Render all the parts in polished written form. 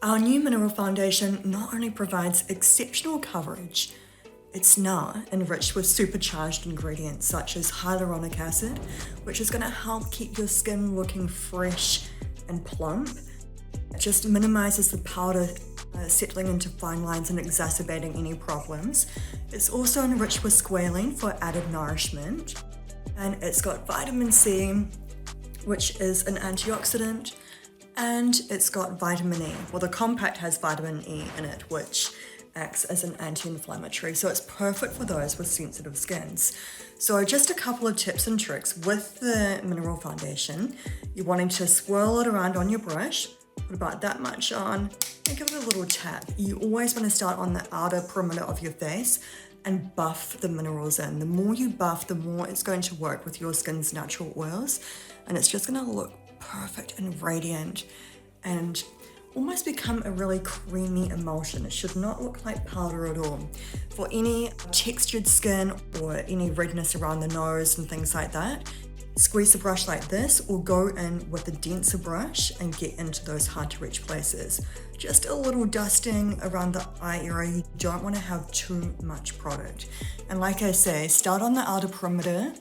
Our new mineral foundation not only provides exceptional coverage, it's now enriched with supercharged ingredients such as hyaluronic acid, which is going to help keep your skin looking fresh and plump. It just minimizes the powder settling into fine lines and exacerbating any problems. It's also enriched with squalane for added nourishment. And it's got vitamin C, which is an antioxidant, and it's got vitamin E. Well, the compact has vitamin E in it, which acts as an anti-inflammatory, so it's perfect for those with sensitive skins. So just a couple of tips and tricks with the mineral foundation. You're wanting to swirl it around on your brush, put about that much on, and give it a little tap. You always want to start on the outer perimeter of your face and buff the minerals in. The more you buff, the more it's going to work with your skin's natural oils, and it's just going to look perfect and radiant and almost become a really creamy emulsion. It should not look like powder at all. For any textured skin or any redness around the nose and things like that, squeeze the brush like this or go in with a denser brush and get into those hard to reach places. Just a little dusting around the eye area. You don't want to have too much product. And like I say, start on the outer perimeter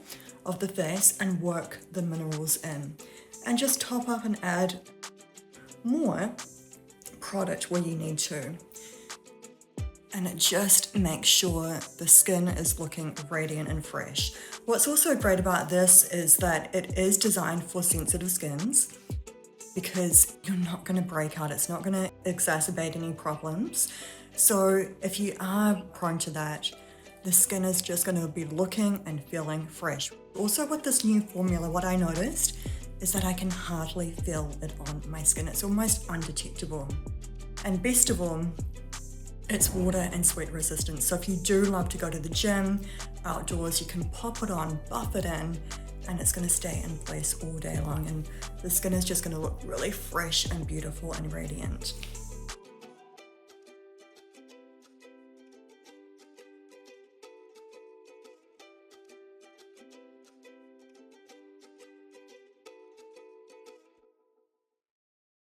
of the face and work the minerals in. And just top up and add more product where you need to. And it just makes sure the skin is looking radiant and fresh. What's also great about this is that it is designed for sensitive skins because you're not going to break out. It's not going to exacerbate any problems. So if you are prone to that, the skin is just going to be looking and feeling fresh. Also with this new formula, what I noticed is that I can hardly feel it on my skin. It's almost undetectable. And best of all, it's water and sweat resistant. So if you do love to go to the gym, outdoors, you can pop it on, buff it in, and it's gonna stay in place all day long. And the skin is just gonna look really fresh and beautiful and radiant.